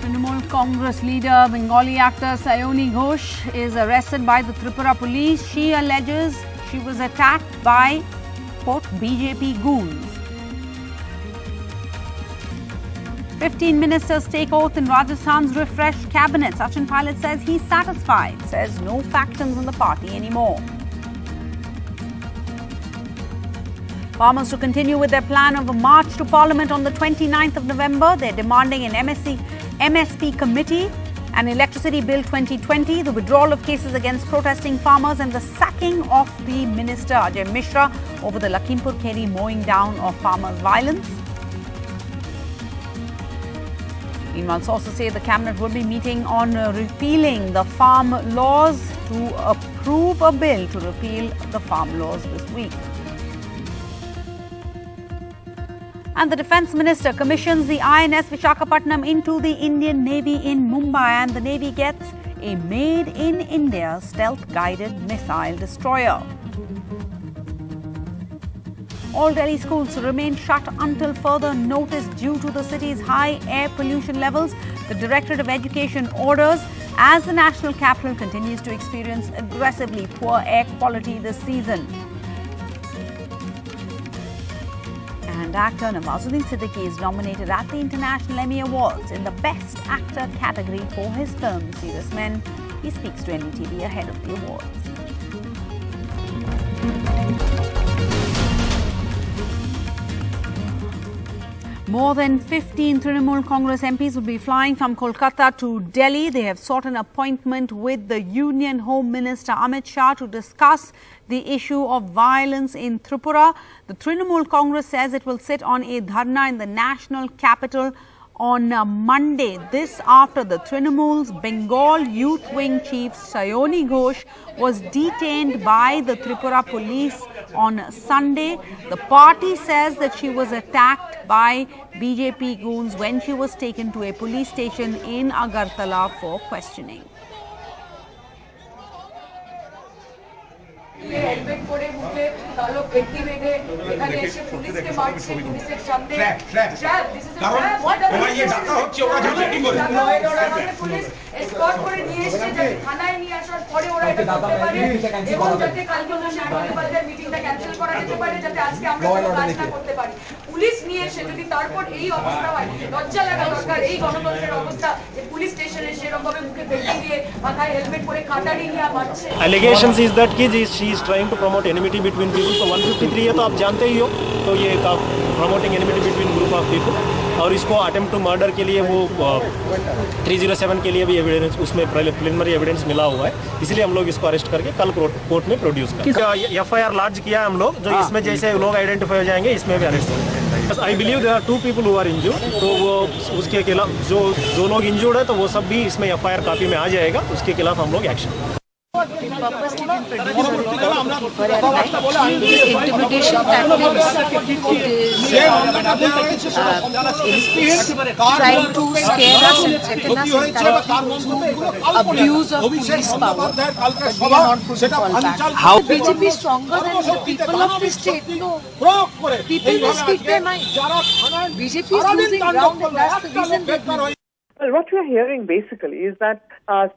Trinamool Congress leader, Bengali actor Sayoni Ghosh is arrested by the Tripura police. She alleges she was attacked by, quote, BJP goons. 15 ministers take oath in Rajasthan's refreshed cabinet. Sachin Pilot says he's satisfied, says no factions in the party anymore. Farmers to continue with their plan of a march to Parliament on the 29th of November. They're demanding an MSP committee, an Electricity Bill 2020, the withdrawal of cases against protesting farmers and the sacking of the Minister Ajay Mishra over the Lakhimpur Kheri mowing down of farmers' violence. Meanwhile, sources say the cabinet will be meeting on repealing the farm laws to approve a bill to repeal the farm laws this week. And the Defence Minister commissions the INS Visakhapatnam into the Indian Navy in Mumbai, and the Navy gets a made-in-India stealth-guided missile destroyer. All Delhi schools remain shut until further notice due to the city's high air pollution levels. The Directorate of Education orders as the national capital continues to experience aggressively poor air quality this season. And actor Nawazuddin Siddiqui is nominated at the International Emmy Awards in the Best Actor category for his film Serious Men. He speaks to NDTV ahead of the awards. More than 15 Trinamool Congress MPs will be flying from Kolkata to Delhi. They have sought an appointment with the Union Home Minister Amit Shah to discuss the issue of violence in Tripura. The Trinamool Congress says it will sit on a dharna in the national capital on Monday. This after the Trinamool's Bengal Youth Wing Chief Sayoni Ghosh was detained by the Tripura police on Sunday. The party says that she was attacked by BJP goons when she was taken to a police station in Agartala for questioning. Helmet परे मुखे कालो पेटी बेঁধে এখানে এসে পুলিশকে মারছে পুলিশের সামনে ট্র্যাপ দিস ইজ হোয়াট তোমার ये ডাকা হচ্ছে ওরা যে মিটিং করে পুলিশ এসকর্ট করে নিয়ে এসে যাতে থানায় নিয়ে আসার পরে ওরা এটা করতে পারে এবং যাতে কালকে ওদের সাংবাদিকদের মিটিংটা ক্যান্সেল করা যেতে পারে যাতে আজকে আমরা কোনো কাজ না করতে পারি পুলিশ নিয়ে এসে যদি তারপর এই অবস্থা হয় লজ্জা লাগা দরকার এই গণতন্ত্রের অবস্থা যে পুলিশ স্টেশনে সেরকম ভাবে মুখে পেটি দিয়ে মাথায় হেলমেট পরে কাটারি নিয়ে মারছে Allegations is that she is trying to promote enmity between people. So 153 है तो आप जानते ही हो तो ये promoting enmity between group of people और इसको attempt to murder के लिए वो 307 के लिए भी एविडेंस उसमें प्रिलिमिनरी एविडेंस मिला हुआ है इसलिए हम लोग इसको अरेस्ट करके कल कोर्ट में प्रोड्यूस करेंगे FIR लार्ज किया है हम लोग जो इसमें जैसे लोग आइडेंटिफाई हो जाएंगे इसमें भी अरेस्ट होंगे I believe there are 2 people who are injured तो वो उसके खिलाफ जो लोग इंजर्ड है तो वो सब भी इसमें FIR कॉपी में आ जाएगा उसके खिलाफ हम लोग action purposely been produced intimidation tactics, trying to scare us and threaten us and abuse of police power, but we are not going to fall back. How the BJP is stronger than the people of this state? No. People will speak their mind. BJP is losing ground and that's the reason that Well, what we are hearing basically is that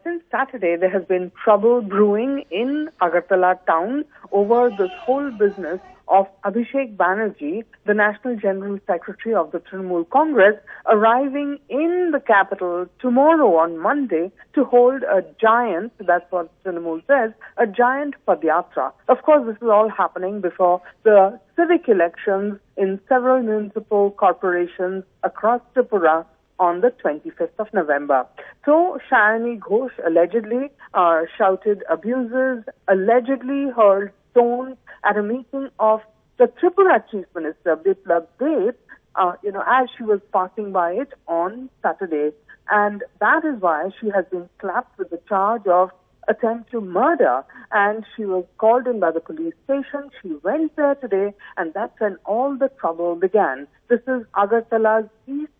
since Saturday there has been trouble brewing in Agartala town over this whole business of Abhishek Banerjee, the National General Secretary of the Trinamool Congress, arriving in the capital tomorrow on Monday to hold a giant, that's what Trinamool says, a giant Padyatra. Of course, this is all happening before the civic elections in several municipal corporations across Tripura on the 25th of November. So, Sayoni Ghosh allegedly shouted abuses, allegedly hurled stones at a meeting of the Tripura Chief Minister, Biplab Deb, as she was passing by it on Saturday. And that is why she has been slapped with the charge of attempt to murder. And she was called in by the police station. She went there today, and that's when all the trouble began. This is Agartala's East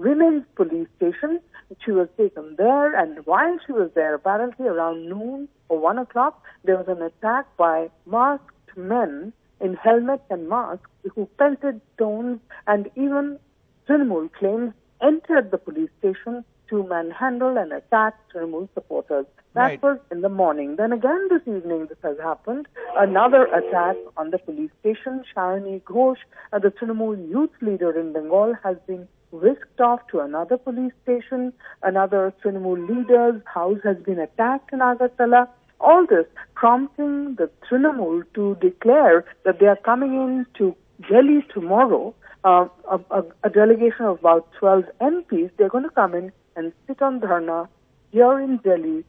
Women's Police Station. She was taken there, and while she was there, apparently around noon or 1 o'clock, there was an attack by masked men in helmets and masks who pelted stones, and even Trinamool claims entered the police station to manhandle and attack Trinamool supporters. That was in the morning. Then again this evening this has happened. Another attack on the police station. Sharani Ghosh, the Trinamool youth leader in Bengal, has been whisked off to another police station. Another Trinamool leader's house has been attacked in Agartala. All this prompting the Trinamool to declare that they are coming in to Delhi tomorrow. A delegation of about 12 MPs, they're going to come in and sit on dharna here in Delhi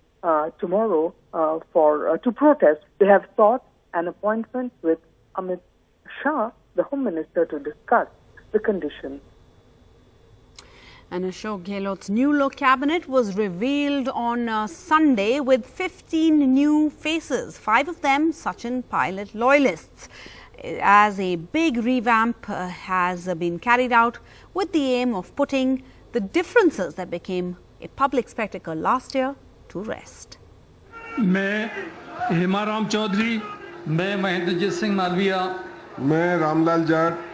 tomorrow to protest. They have sought an appointment with Amit Shah, the Home Minister, to discuss the conditions. And Ashok Gehlot's new cabinet was revealed on Sunday with 15 new faces, 5 of them Sachin Pilot loyalists, as a big revamp has been carried out with the aim of putting the differences that became a public spectacle last year to rest. मैं हेमाराम चौधरी, मैं महेंद्रजीत सिंह मालविया, मैं Ramlal Jat.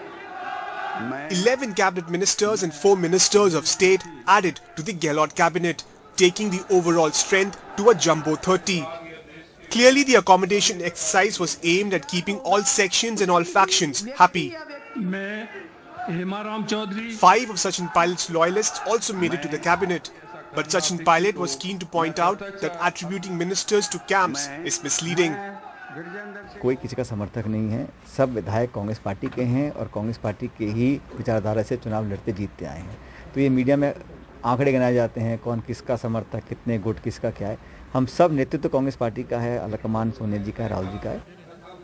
11 cabinet ministers and 4 ministers of state added to the Gehlot cabinet, taking the overall strength to a jumbo 30. Clearly, the accommodation exercise was aimed at keeping all sections and all factions happy. 5 of Sachin Pilot's loyalists also made it to the cabinet. But Sachin Pilot was keen to point out that attributing ministers to camps is misleading. कोई किसी का समर्थक नहीं है, सब विधायक Congress party के हैं और कांग्रेस पार्टी के ही विचारधारा से चुनाव लड़ते जीतते आए हैं. तो ये मीडिया में आंकड़े गिनाए जाते हैं, कौन किसका समर्थक, कितने गुट किसका क्या है. हम सब नेतृत्व कांग्रेस पार्टी का है, अलकमान सोनिया जी का है, राहुल जी का है.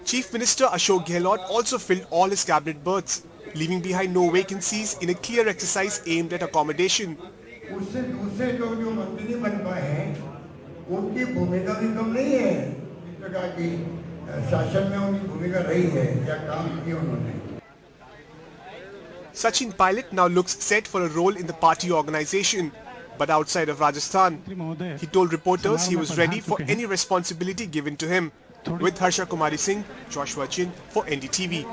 Chief Minister Ashok Gehlot also filled all his cabinet berths, leaving behind no vacancies in a clear exercise aimed at accommodation. उससे दूसरे लोग जो मंत्री नहीं बन पाए हैं, उनकी भूमिका भी कम नहीं है. इस प्रकार की शासन में उनकी भूमिका रही है या काम किया उन्होंने. Sachin Pilot now looks set for a role in the party organization, but outside of Rajasthan. He told reporters he was ready for any responsibility given to him. With Harsha Kumari Singh, Joshua Chin for NDTV.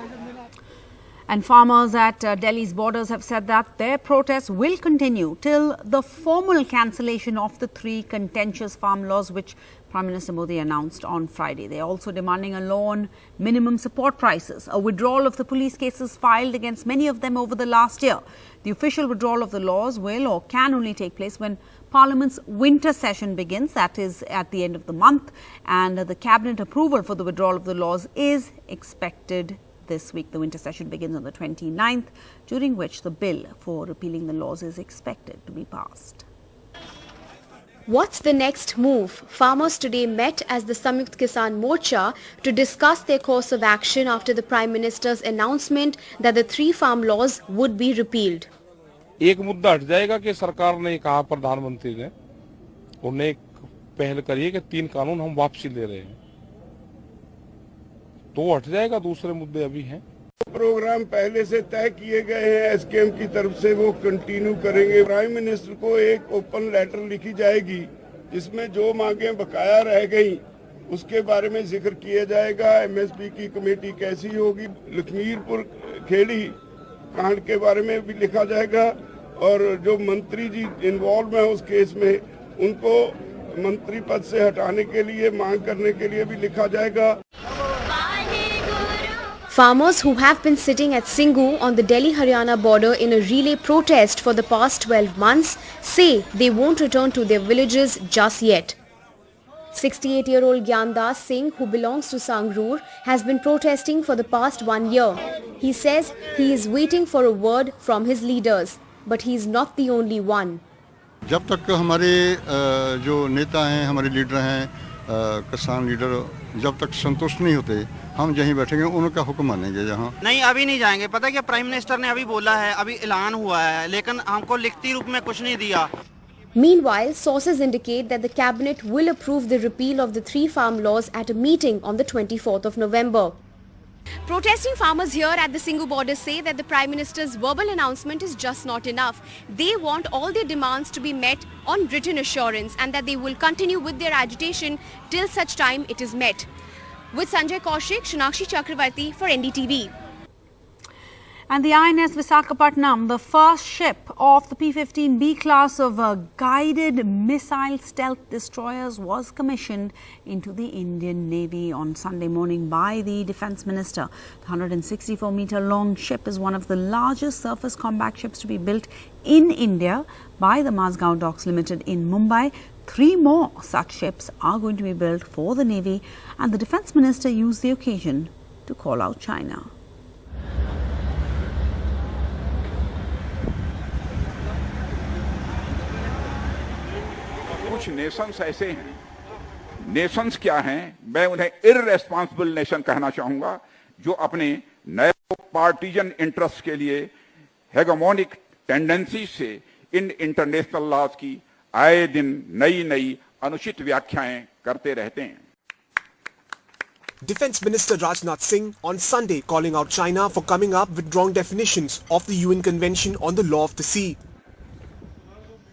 And farmers at Delhi's borders have said that their protests will continue till the formal cancellation of the 3 contentious farm laws which Prime Minister Modi announced on Friday. They are also demanding a law on minimum support prices, a withdrawal of the police cases filed against many of them over the last year. The official withdrawal of the laws will or can only take place when Parliament's winter session begins, that is at the end of the month, and the cabinet approval for the withdrawal of the laws is expected this week. The winter session begins on the 29th, during which the bill for repealing the laws is expected to be passed. What's the next move? Farmers today met as the Samyukt Kisan Morcha to discuss their course of action after the Prime Minister's announcement that the 3 farm laws would be repealed. एक मुद्दा हट जाएगा कि सरकार ने कहा, प्रधानमंत्री ने उन्हें एक पहल करी कि 3 कानून हम वापसी ले रहे हैं, तो हट जाएगा. दूसरे मुद्दे अभी हैं. प्रोग्राम पहले से तय किए गए हैं एसकेएम की तरफ से, वो कंटिन्यू करेंगे. प्राइम मिनिस्टर को एक ओपन लेटर लिखी जाएगी जिसमें जो मांगे बकाया रह गई उसके बारे में जिक्र किया जाएगा. एमएसपी की कमेटी कैसी होगी, लखीमपुर खेड़ी कांड के बारे में भी लिखा जाएगा, और जो मंत्री जी इन्वॉल्व हैं उस केस में उनको मंत्री पद से हटाने के लिए मांग करने के लिए भी लिखा जाएगा. Farmers who have been sitting at Singhu on the Delhi-Haryana border in a relay protest for the past 12 months say they won't return to their villages just yet. 68-year-old Gyandas Singh, who belongs to Sangrur, has been protesting for the past 1 year. He says he is waiting for a word from his leaders, but he is not the only one. जब तक हमारे जो नेता हैं, हमारे leader हैं, किसान leader जब तक संतुष्ट नहीं होते, हम जहीं बैठेंगे उनका हुक्म मानेंगे. जहाँ नहीं, अभी नहीं जाएंगे. पता है क्या, प्राइम मिनिस्टर ने अभी बोला है, अभी ऐलान हुआ है, लेकिन हमको लिखती रूप में कुछ नहीं दिया. Meanwhile, sources indicate that the cabinet will approve the repeal of the 3 farm laws at a meeting on the 24th of November. Protesting farmers here at the Singhu border say that the Prime Minister's verbal announcement is just not enough. They want all their demands to be met on written assurance and that they will continue with their agitation till such time it is met. With Sanjay Kaushik, Shunakshi Chakravarti for NDTV. And the INS Visakhapatnam, the first ship of the P-15B class of guided missile stealth destroyers, was commissioned into the Indian Navy on Sunday morning by the Defence Minister. The 164-metre long ship is one of the largest surface combat ships to be built in India by the Mazgaon Docks Limited in Mumbai. 3 more such ships are going to be built for the Navy, and the Defence Minister used the occasion to call out China. कुछ Nations ऐसे हैं, Nations क्या हैं, मैं उन्हें irresponsible nation कहना चाहूंगा, जो अपने नए पार्टीजन इंटरेस्ट के लिए हेगेमोनिक टेंडेंसी से इन इंटरनेशनल लॉज की आए दिन नई नई अनुचित व्याख्याएं करते रहते हैं. Defence Minister Rajnath Singh on Sunday calling out China for coming up with wrong definitions of the UN Convention on the Law of the Sea.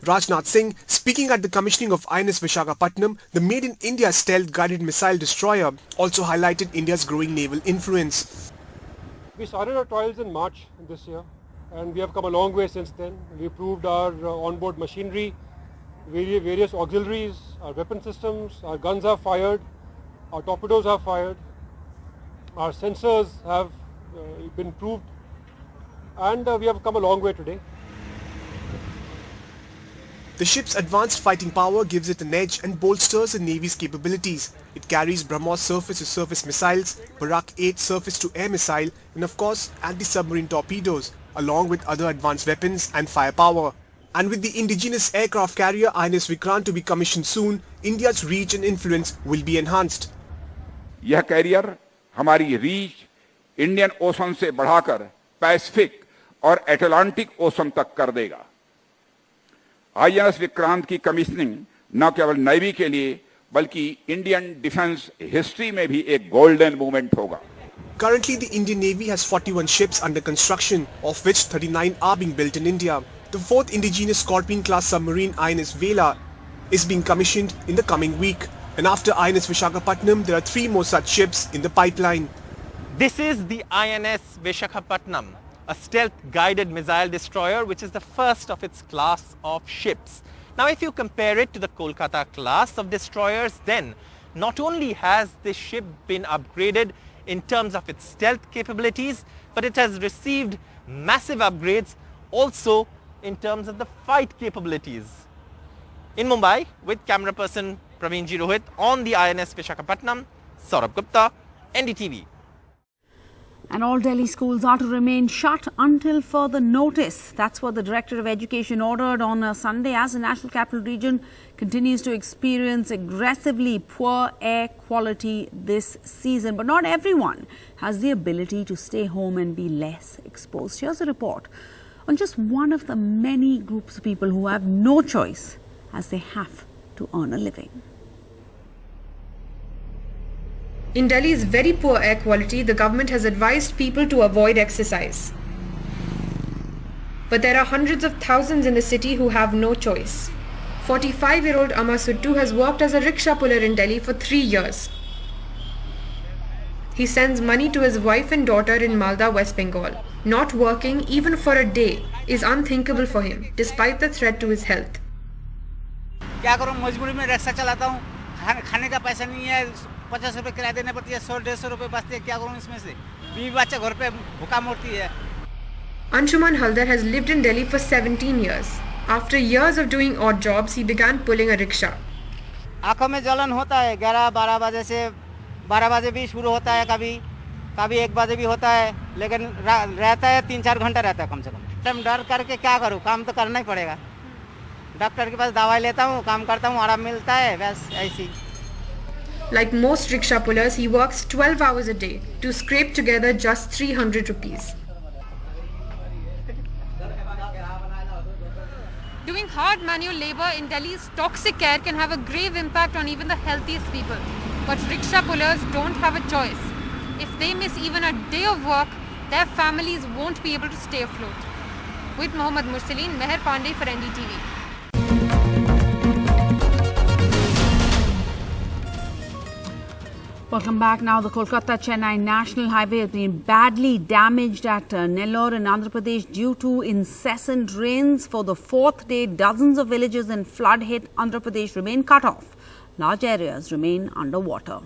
Rajnath Singh, speaking at the commissioning of INS Visakhapatnam, the Made in India stealth guided missile destroyer, also highlighted India's growing naval influence. We started our trials in March this year, and we have come a long way since then. We proved our onboard machinery, various auxiliaries, our weapon systems, our guns are fired, our torpedoes are fired, our sensors have been proved, and we have come a long way today. The ship's advanced fighting power gives it an edge and bolsters the Navy's capabilities. It carries BrahMos surface-to-surface missiles, Barak 8 surface-to-air missile, and of course anti-submarine torpedoes, along with other advanced weapons and firepower. And with the indigenous aircraft carrier INS Vikrant to be commissioned soon, India's reach and influence will be enhanced. यह career हमारी reach Indian ocean से बढ़ाकर Pacific और Atlantic ocean तक कर देगा. INS Vikrant की commissioning न केवल नेवी के लिए बल्कि इंडियन डिफेंस हिस्ट्री में भी एक गोल्डन मोमेंट होगा. Currently, the Indian Navy has 41 ships under construction, of which 39 are being built in India. The 4th indigenous Scorpion-class submarine INS Vela is being commissioned in the coming week. And after INS Visakhapatnam, there are 3 more such ships in the pipeline. This is the INS Visakhapatnam, a stealth guided missile destroyer which is the first of its class of ships. Now if you compare it to the Kolkata class of destroyers, then not only has this ship been upgraded in terms of its stealth capabilities, but it has received massive upgrades also in terms of the fight capabilities. In Mumbai, with camera person Praveen Ji Rohit on the INS Visakhapatnam, Saurabh Gupta, NDTV. And all Delhi schools are to remain shut until further notice. That's what the Director of Education ordered on Sunday, as the National Capital Region continues to experience aggressively poor air quality this season. But not everyone has the ability to stay home and be less exposed. Here's a report on just one of the many groups of people who have no choice as they have to earn a living. In Delhi's very poor air quality, the government has advised people to avoid exercise. But there are hundreds of thousands in the city who have no choice. 45-year-old Amar Suttu has worked as a rickshaw puller in Delhi for 3 years. He sends money to his wife and daughter in Malda, West Bengal. Not working even for a day is unthinkable for him, despite the threat to his health. क्या करूं, मजबूरी में rickshaw चलाता हूं, खाने का पैसा नहीं है, 50 रुपए किराया देना पड़ती है, 100-150 रुपए बचते हैं, क्या करूं इसमें से, बीवी बच्चा घर पे भूखा मरती है. Anshuman Haldar has lived in Delhi for 17 years. After years of doing odd jobs, he began pulling a rickshaw. आंखों में जलन होता है, 11-12 बजे से 12 बजे भी शुरू होता है, कभी 1 बजे भी होता है, लेकिन रहता है 3-4 घंटा रहता है कम से कम. तुम डर करके क्या करूं, काम तो करना ही पड़ेगा. डॉक्टर के पास दवाई लेता हूं, काम करता हूं, आराम मिलता है, बस ऐसी. Like most rickshaw pullers, he works 12 hours a day to scrape together just 300 rupees. Doing hard manual labor in Delhi's toxic air can have a grave impact on even the healthiest people. But rickshaw pullers don't have a choice. If they miss even a day of work, their families won't be able to stay afloat. With Mohammad Mursaleen, Meher Pandey for NDTV. Welcome back. Now, the Kolkata-Chennai National Highway has been badly damaged at Nellore in Andhra Pradesh due to incessant rains. For the fourth day, dozens of villages in flood-hit Andhra Pradesh remain cut off. Large areas remain underwater.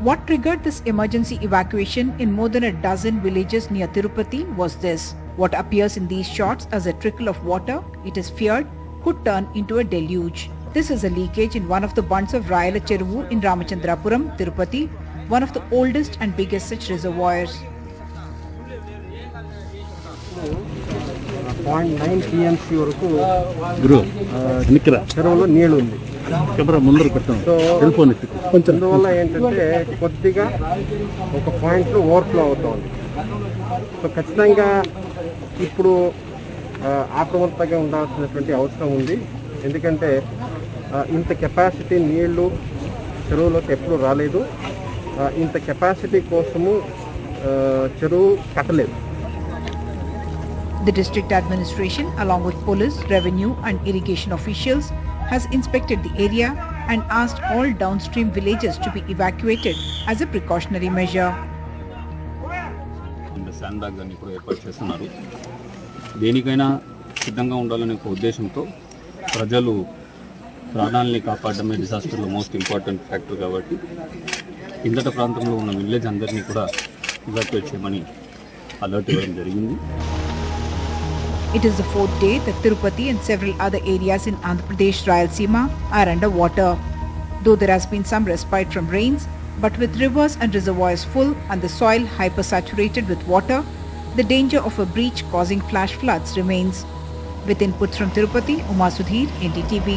What triggered this emergency evacuation in more than a dozen villages near Tirupati was this. What appears in these shots as a trickle of water, it is feared, could turn into a deluge. This is a leakage in one of the bunds of Rayala Cheruvu in Ramachandrapuram, Tirupati, one of the oldest and biggest such reservoirs. 0.9 TMC వరకు చెరువులో నీళ్లు ఉంది. So అందువల్ల ఏంటంటే కొద్దిగా ఒక పాయింట్లో overflow అవుతుంది. సో ఖచ్చితంగా ఇప్పుడు అప్రమత్తంగా ఉండాల్సినటువంటి అవసరం ఉంది. ఎందుకంటే ఇంత కెపాసిటీ నీళ్లు చెరువులోకి ఎప్పుడు రాలేదు. ఇంత కెపాసిటీ కోసము చెరువు కట్టలేదు. The district administration, along with police, revenue and irrigation officials, has inspected the area and asked all downstream villages to be evacuated as a precautionary measure. శాండ్బ్యాగ్స్ అన్ని కూడా ఏర్పాటు చేస్తున్నారు. దేనికైనా సిద్ధంగా ఉండాలనే ఒక ఉద్దేశంతో ప్రజలు ప్రాణాలని కాపాడడమే డిజాస్టర్లో మోస్ట్ ఇంపార్టెంట్ ఫ్యాక్టర్ కాబట్టి కిందట ప్రాంతంలో ఉన్న విలేజ్ అందరినీ కూడా ఎవాక్యుయేట్ చేయమని అలర్ట్ ఇవ్వడం జరిగింది. It is the fourth day that Tirupati and several other areas in Andhra Pradesh Rayalaseema are under water. Though there has been some respite from rains, but with rivers and reservoirs full and the soil hypersaturated with water, the danger of a breach causing flash floods remains. With inputs from Tirupati, Uma Sudhir, NDTV.